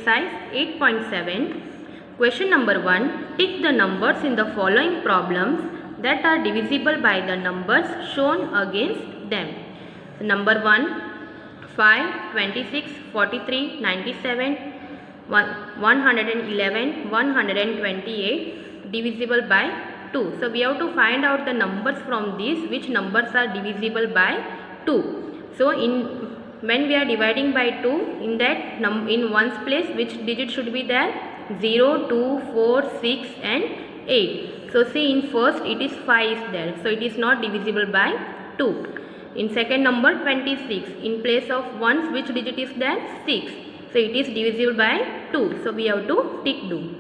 exercise 8.7. Question number 1. Tick the numbers in the following problems that are divisible by the numbers shown against them. So, number 1. 5, 26, 43, 97, 111, 128 divisible by 2. So we have to find out the numbers from these which numbers are divisible by 2. So when we are dividing by 2, in that in ones place which digit should be there? 0, 2, 4, 6 and 8. So see, in first it is 5 is there. So it is not divisible by 2. In second number 26, in place of ones which digit is there? 6. So it is divisible by 2. So we have to tick do.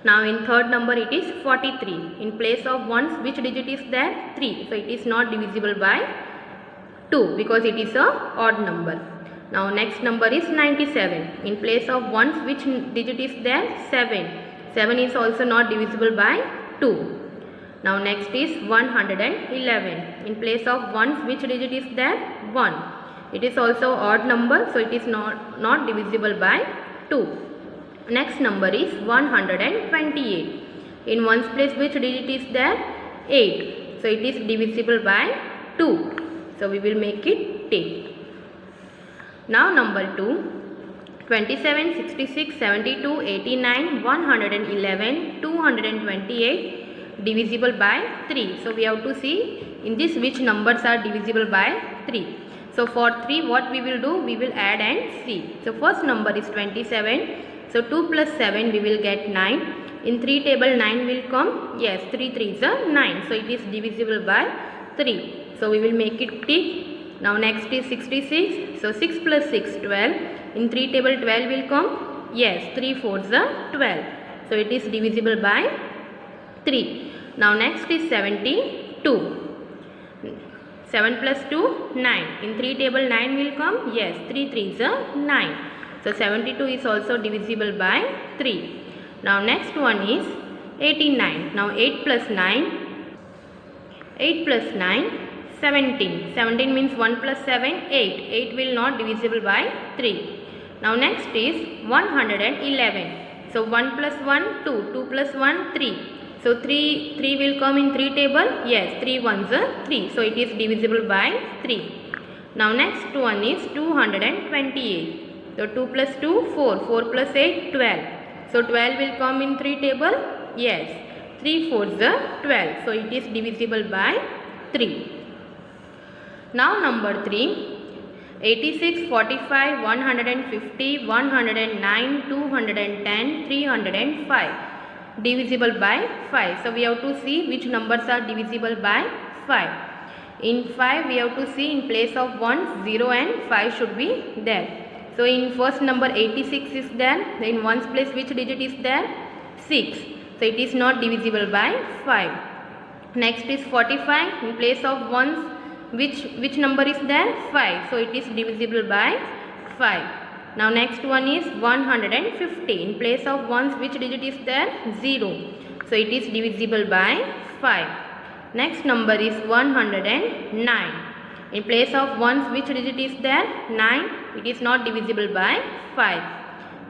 Now in third number it is 43. In place of ones which digit is there? 3. So it is not divisible by 2 because it is a odd number. Now next number is 97. In place of ones which digit is there? 7. 7 is also not divisible by 2. Now next is 111. In place of ones which digit is there? 1. It is also odd number, so it is not divisible by 2. Next number is 128. In ones place which digit is there? 8. So it is divisible by 2. So we will make it tick. Now number 2. 27, 66, 72, 89, 111, 228 divisible by 3. So we have to see in this which numbers are divisible by 3. So for 3 what we will do? We will add and see. So first number is 27. So 2 plus 7 we will get 9. In 3 table 9 will come. Yes, 3 3 is a 9. So it is divisible by 3. So we will make it tick. Now next is 66. So 6 plus 6 12. In 3 table 12 will come. Yes, 3 4 is a 12. So it is divisible by 3. Now next is 72. 7 plus 2 9. In 3 table 9 will come. Yes, 3 3 is a 9. So 72 is also divisible by 3. Now next one is 89. Now 8 plus 9. 8 plus 9 17. 17 means 1 plus 7 8. 8 will not divisible by 3. Now next is 111. So 1 plus 1 2. 2 plus 1 3. So 3 will come in 3 table. Yes, 3 ones are 3. So it is divisible by 3. Now next one is 228. So 2 plus 2 4. 4 plus 8 12. So 12 will come in 3 table. Yes, 3 4s are 12. So it is divisible by 3. Now number 3. 86, 45, 150, 109, 210, 305 divisible by 5. So we have to see which numbers are divisible by 5. In 5 we have to see in place of 1, 0 and 5 should be there. So in first number 86 is there. In ones place which digit is there? 6. So it is not divisible by 5. Next is 45. In place of ones which number is there? 5. So it is divisible by 5. Now next one is 150. In place of ones which digit is there? 0. So it is divisible by 5. Next number is 109. In place of ones which digit is there? 9. It is not divisible by 5.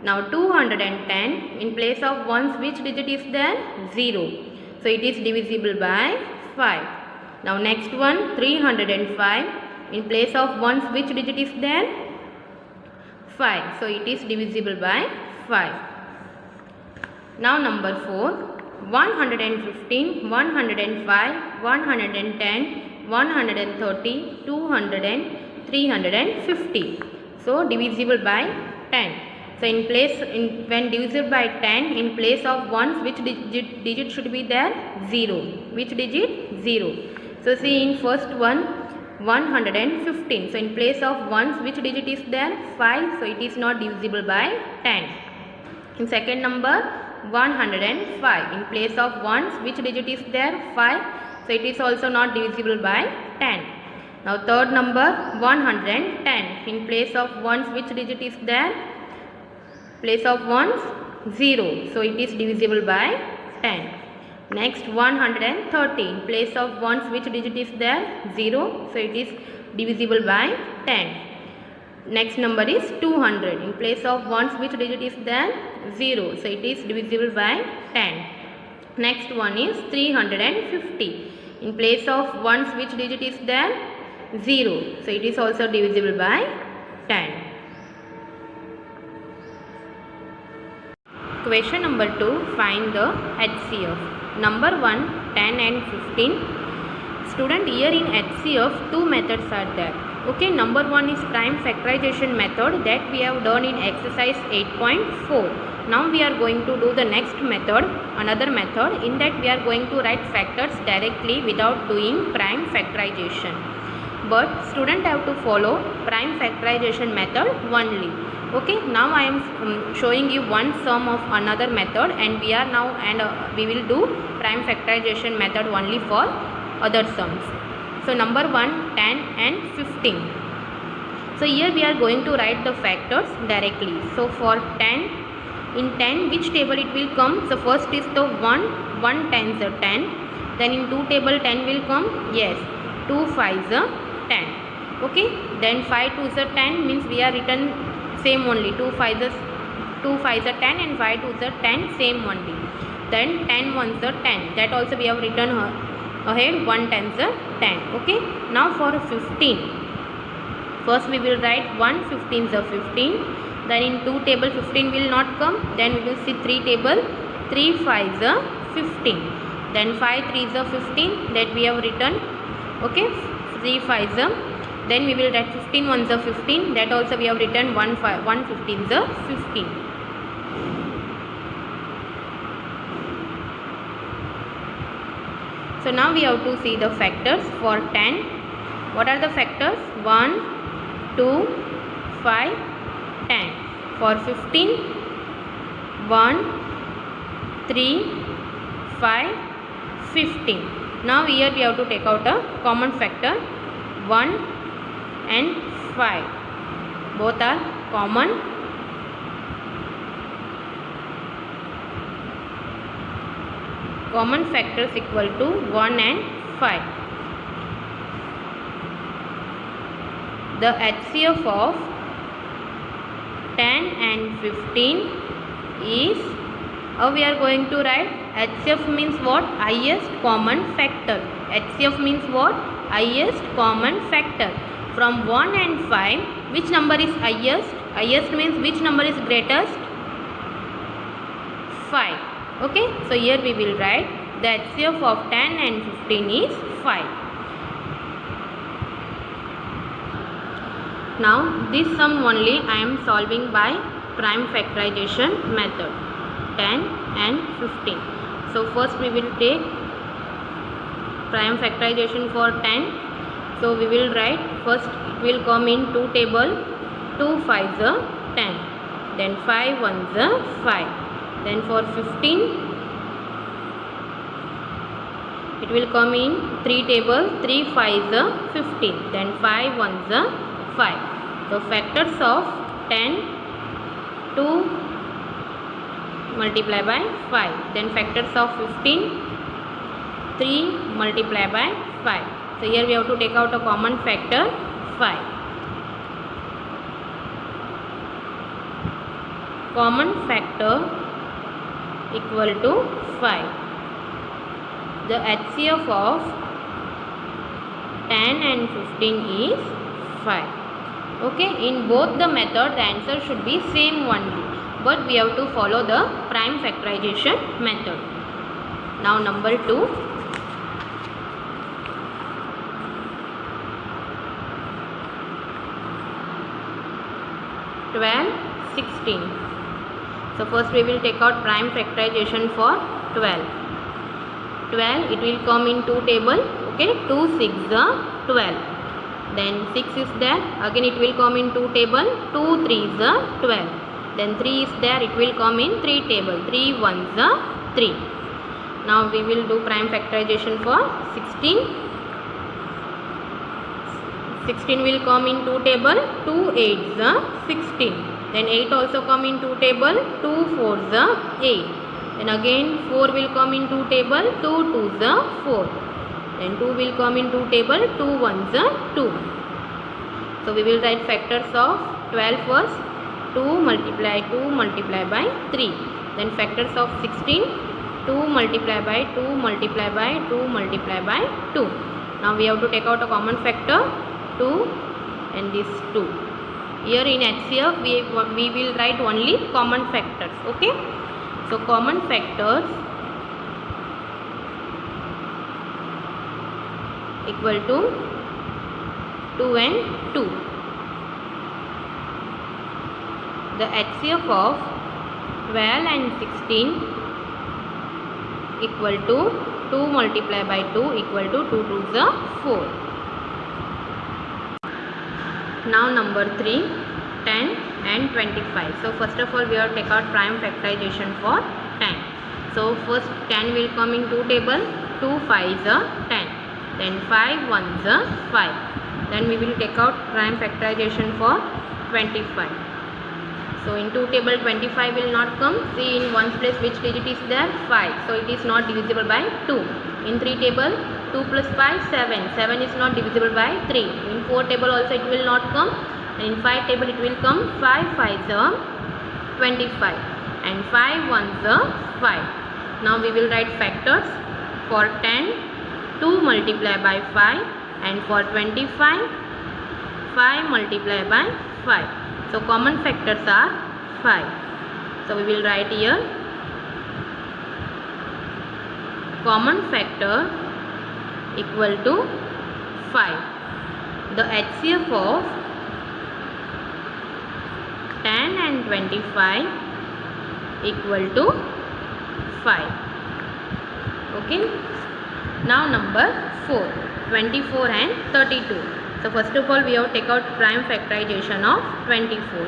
Now 210. In place of ones which digit is there? 0. So it is divisible by 5. Now next one 305. In place of ones which digit is there? 5. So it is divisible by 5. Now number 4. 115, 105, 110, 130, 200, 350. So divisible by 10. So when divisible by 10, in place of ones which digit should be there? 0. Which digit? 0. So see in first one 115. So in place of ones which digit is there? 5. So it is not divisible by 10. In second number 105. In place of ones which digit is there? 5. So it is also not divisible by 10. Now third number 110. In place of ones which digit is there? Place of ones 0. So it is divisible by 10. Next 130. In place of ones which digit is there? 0. So it is divisible by 10. next number is 200. In place of ones, which digit is there? 0. So it is divisible by 10. Next one is 350. In place of ones, which digit is there? 0. So it is also divisible by 10. Question number 2. Find the HCF. Number 1, 10 and 15. Student, here in HCF, two methods are there. Okay, number 1 is prime factorization method that we have done in exercise 8.4. Now we are going to do the next method, another method. In that we are going to write factors directly without doing prime factorization. But student have to follow prime factorization method only. Okay, now I am showing you one sum of another method, and we are now we will do prime factorization method only for other sums. So number 1, 10 and 15. So here we are going to write the factors directly. So for 10, in 10 which table it will come? So first is the 1 tens are 10. Then in 2 table 10 will come? Yes, 2 5s are 10. Okay, then 5 2s are 10 means we are written same only. 2 5s are 10 and 5 2s are 10, same only. Then 10 1s are 10. That also we have written ahead. 1 tens are 10. Okay, now for 15. First we will write 1 15s are 15. Then in 2 table 15 will not come. Then we will see 3 table 3 5s are 15. Then 5 3s are 15 that we have written. Okay, 3 5s are. Then we will write 15 1s are 15. That also we have written 1 15s are 15. So now we have to see the factors for 10. What are the factors? 1, 2, 5, 10. For 15, 1, 3, 5, 15. Now here we have to take out a common factor. 1 and 5. Both are common. Common factors equal to 1 and 5. The HCF of 10 and 15 is, how we are going to write? HCF means what? Highest common factor. HCF means what? Highest common factor. From 1 and 5, which number is highest? Highest means which number is greatest? 5. Okay, so here we will write the HCF of 10 and 15 is 5. Now this sum only I am solving by prime factorization method, 10 and 15. So first we will take prime factorization for 10. So we will write, first it will come in 2 table, 2 5s are 10, then 5 1s are 5. Then for 15, it will come in 3 table, 3 5s are 15, then 5 1s are 5. So factors of 10, 2 multiply by 5. Then factors of 15, 3 multiply by 5. So here we have to take out a common factor, 5. Common factor equal to 5. The HCF of 10 and 15 is 5. Okay, in both the method the answer should be same only, but we have to follow the prime factorization method. Now number 2. (12, 16). So first we will take out prime factorization for 12. 12 it will come in 2 table. Okay, 2 6 are 12. Then 6 is there. Again it will come in 2 table. 2 3s are 12. Then 3 is there. It will come in 3 table. 3 1s are 3. Now we will do prime factorization for 16. 16 will come in 2 table. 2 8s are 16. Then 8 also come in 2 table. 2 4s are 8. Then again 4 will come in 2 table. 2 2s are 4. Then 2 will come in 2 table. 2 1s are 2. So we will write factors of 12 first, 2 multiply by 3. Then factors of 16, 2 multiply by 2 multiply by 2 multiply by 2. Now we have to take out a common factor 2 and this 2. Here in HCF we will write only common factors. Okay. So common factors equal to 2 and 2. The HCF of 12 and 16 equal to 2 multiply by 2 equal to 2 to the 4. Now number 3, 10 and 25. So first of all we have to take out prime factorization for 10. So first 10 will come in 2 table, 2 5s are 10. Then 5 1s are 5. Then we will take out prime factorization for 25. So in 2 table 25 will not come. See in 1's place which digit is there? 5. So it is not divisible by 2. In 3 table 2 plus 5 7. 7 is not divisible by 3. In 4 table also it will not come. And in 5 table it will come. 5 5s are 25. And 5 1s are 5. Now we will write factors. For 10 2 multiply by 5. And for 25 5 multiply by 5. So common factors are 5. So we will write here common factor equal to 5. The HCF of 10 and 25 equal to 5. Okay. Now number 4, 24 and 32. So first of all we have to take out prime factorization of 24.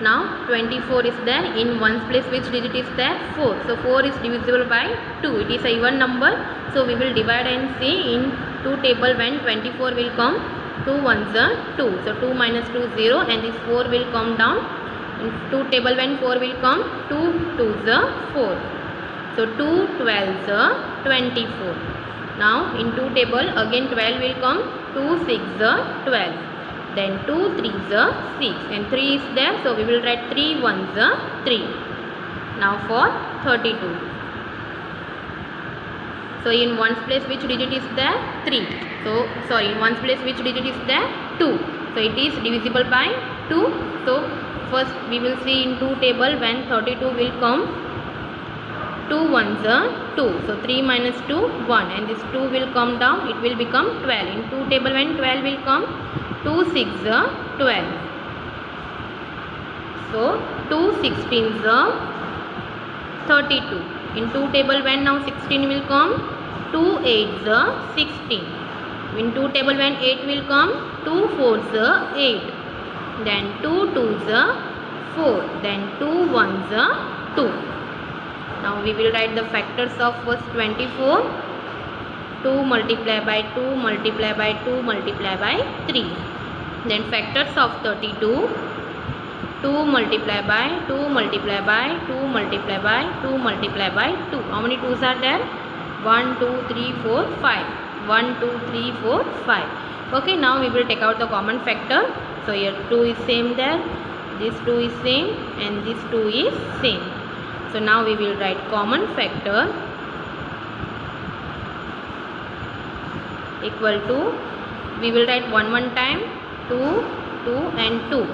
Now 24 is there. In 1's place which digit is there? 4. So 4 is divisible by 2. It is a even number. So we will divide and see in 2 table when 24 will come. 2 1s are 2. So 2 minus 2 0 and this 4 will come down. In 2 table when 4 will come. 2 2s are 4. So 2 12s are 24. Now in 2 table again 12 will come. 2 6s are 12. Then 2 3s are 6 and 3 is there. So we will write 3 1s are 3. Now for 32. So in 1's place which digit is there? 3. So sorry, in 1's place which digit is there? 2. So it is divisible by 2. So first we will see in 2 table when 32 will come. 2 1s are 2. So 3 minus 2 1 and this 2 will come down. It will become 12. In 2 table when 12 will come. 2 6s are 12. So 2 16s are 32. In 2 table when now 16 will come. 2 8s are 16. In 2 table when 8 will come. 2 4s are 8. Then 2 2s are 4. Then 2 1s are 2. Now we will write the factors of first 24. 2 multiply by 2 multiply by 2 multiply by 3. Then factors of 32. 2 multiply by 2 multiply by 2 multiply by 2 multiply by 2. How many 2's are there? 1 2 3 4 5. 1 2 3 4 5. Okay, now we will take out the common factor. So here 2 is same there. This 2 is same and this 2 is same. So now we will write common factor equal to, we will write 1 time, 2 2 and 2.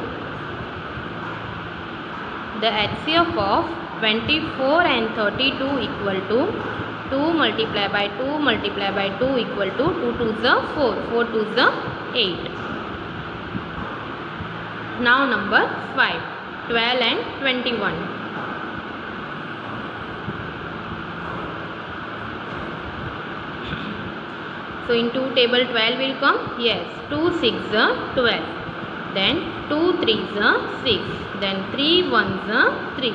The HCF of 24 and 32 equal to 2 multiply by 2 multiply by 2 equal to 2 2s are 4, 4 2s are 8. Now number 5, 12 and 21. So in 2 table 12 will come. Yes, 2 6s are 12. Then 2 3s are 6. Then 3 1s are 3.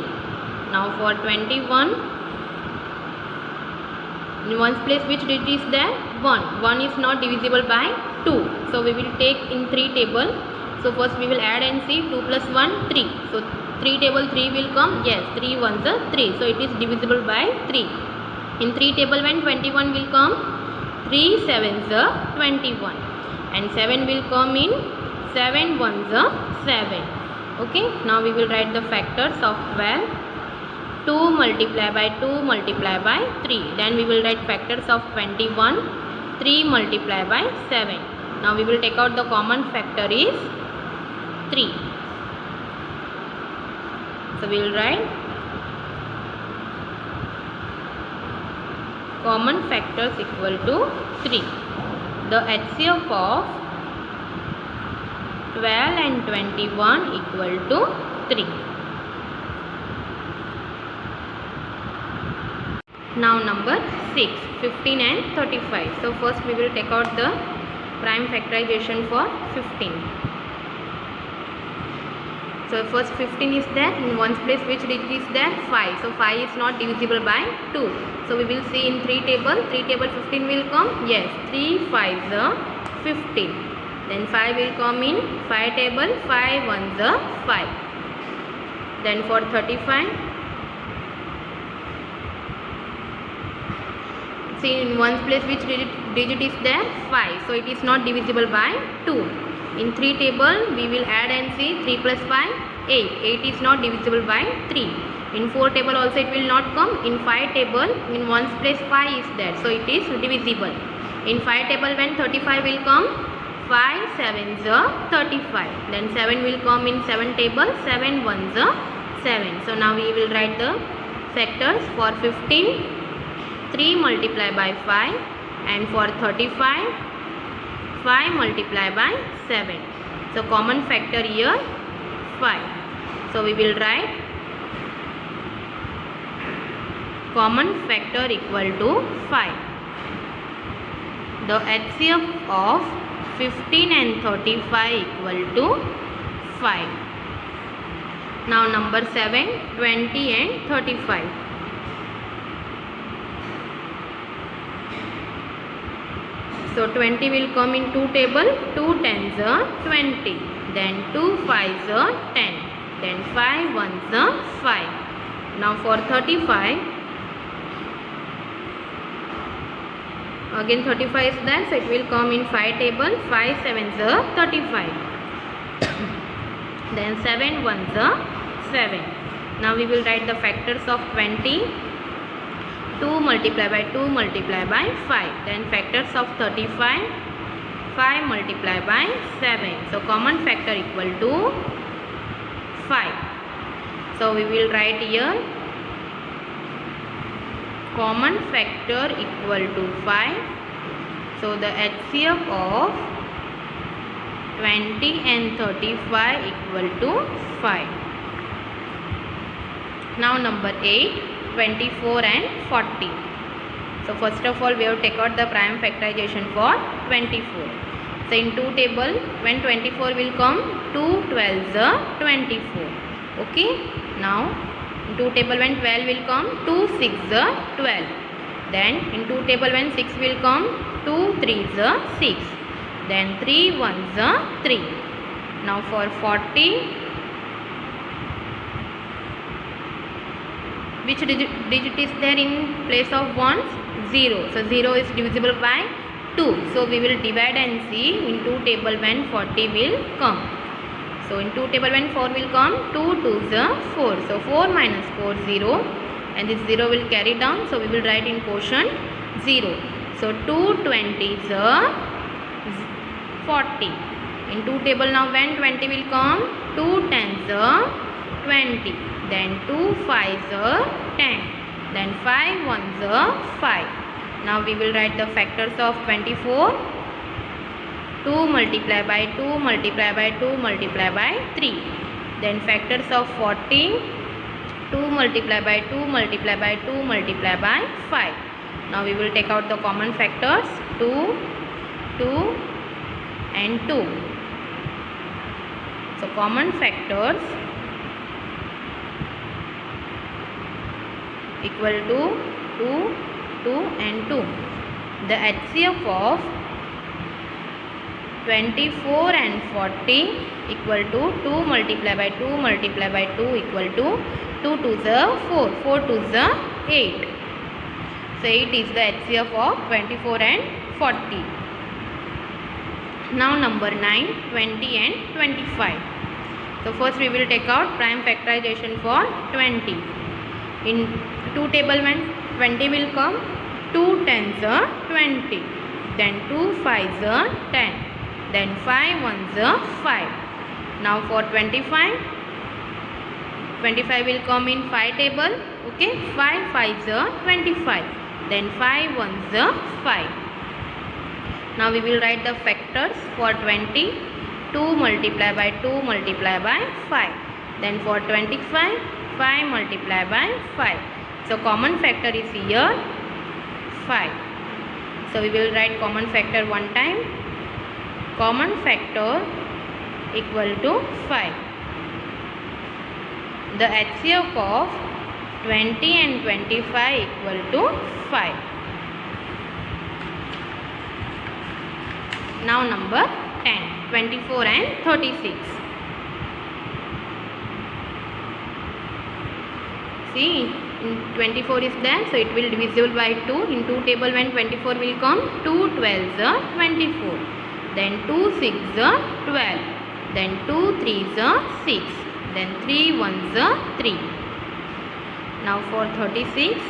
Now for 21, in 1's place which digit is there? 1. 1 is not divisible by 2. So we will take in 3 table. So first we will add and see. 2 plus 1 3. So 3 table 3 will come. Yes, 3 1s are 3. So it is divisible by 3. In 3 table when 21 will come. 3 7s are 21 and 7 will come in 7 ones are 7. Okay, now we will write the factors of 12. 2 multiply by 2 multiply by 3. Then we will write factors of 21. 3 multiply by 7. Now we will take out the common factor is 3. So we will write common factors equal to 3. The HCF of 12 and 21 equal to 3. Now number 6, 15 and 35. So first we will take out the prime factorization for 15. So first 15 is there, in ones place which digit is there? 5. So 5 is not divisible by 2. So we will see in 3 table 15 will come. Yes, 3 5s are 15. Then 5 will come in 5 table, 5 ones are 5. Then for 35, see in ones place which digit is there? 5. So it is not divisible by 2. In 3 table we will add and see 3 plus 5, 8. 8 is not divisible by 3. In 4 table also it will not come. In 5 table in ones place 5 is there. So it is divisible. In 5 table when 35 will come, 5 7s are 35. Then 7 will come in 7 table, 7 1s are 7. So now we will write the factors for 15. 3 multiply by 5, and for 35 5 multiply by 7. So common factor here 5. So we will write common factor equal to 5. The HCF of 15 and 35 equal to 5. Now number 7, 20 and 35. So 20 will come in 2 table, 2 10s are 20. Then 2 5s are 10. Then 5 1s are 5. Now for 35, again 35 is there, so it will come in 5 table, 5 7s are 35. Then 7 1s are 7. Now we will write the factors of 20. 2 multiply by 2 multiply by 5. Then factors of 35, 5 multiply by 7. So common factor equal to 5. So we will write here common factor equal to 5. So the HCF of 20 and 35 equal to 5. Now number 8, 24 and 40. So first of all we have to take out the prime factorization for 24. So in 2 table when 24 will come, 2 12s are 24. Okay. Now in 2 table when 12 will come, 2 6s are 12. Then in 2 table when 6 will come, 2 3s are 6. Then 3 1s are 3. Now for 40, which digit is there in place of ones? 0. So 0 is divisible by 2. So we will divide and see in 2 table when 40 will come. So in 2 table when 4 will come, 2 2s are 4. So 4 minus 4 0, and this 0 will carry down. So we will write in quotient 0. So 2 20s are 40. In 2 table now when 20 will come, 2 10s are 20. Then 2 5s are 10. Then 5 1s are 5. Now we will write the factors of 24. 2 multiply by 2 multiply by 2 multiply by 3. Then factors of 40. 2 multiply by 2 multiply by 2 multiply by 5. Now we will take out the common factors 2, 2 and 2. So common factors equal to 2, 2 and 2. The HCF of 24 and 40 equal to 2 multiply by 2 multiply by 2 equal to 2 2s are 4, 4 2s are 8. So 8 is the HCF of 24 and 40. Now number 9, 20 and 25. So first we will take out prime factorization for 20. In 2 table when 20 will come, 2 tens are 20, then 2 fives are 10, then 5 ones are 5. Now for 25, 25 will come in 5 table, okay, 5 fives are 25, then 5 ones are 5. Now we will write the factors for 20, 2 multiply by 2 multiply by 5. Then for 25, 5 multiply by 5. So common factor is here 5. So we will write common factor one time. Common factor equal to 5. The HCF of 20 and 25 equal to 5. Now number 10, 24 and 36. See, 24 is there, so it will divisible by 2. In 2 table when 24 will come, 2 12s are 24. Then 2 6s are 12. Then 2 3s are 6. Then 3 1s are 3. Now for 36.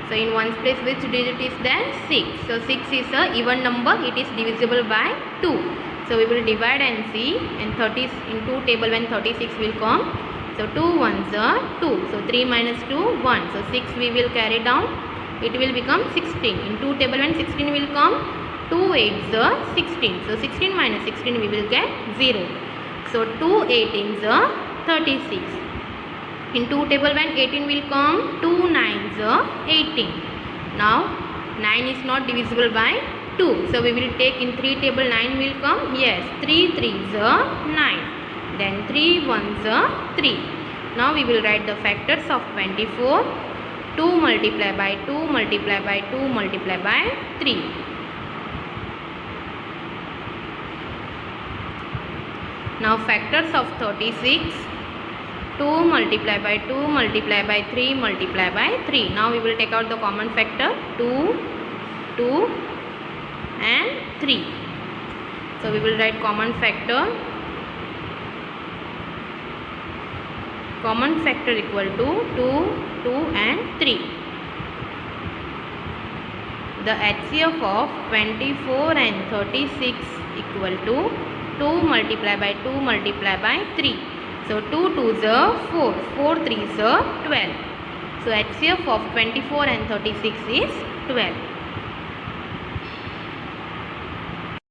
So in ones place which digit is there? 6. So 6 is a even number. It is divisible by 2. So we will divide and see. In 2 table when 36 will come. So 2 ones are 2. So 3 minus 2 1. So 6 we will carry down. It will become 16. In 2 table when 16 will come. 2 8s are 16. So 16 minus 16 we will get 0. So 2 18s are 36. In 2 table when 18 will come, 2 9s are 18. Now 9 is not divisible by 2. So we will take in 3 table 9 will come. Yes, 3 3s are 9. Then 3 1s are 3. Now we will write the factors of 24. 2 multiply by 2 multiply by 2 multiply by 3. Now factors of 36. 2 multiply by 2 multiply by 3 multiply by 3. Now we will take out the common factor 2, 2 and 3. So we will write common factor. Common factor equal to 2, 2 and 3. The HCF of 24 and 36 equal to 2 multiply by 2 multiply by 3. So 2 2s are 4, 4 3s are 12. So HCF of 24 and 36 is 12.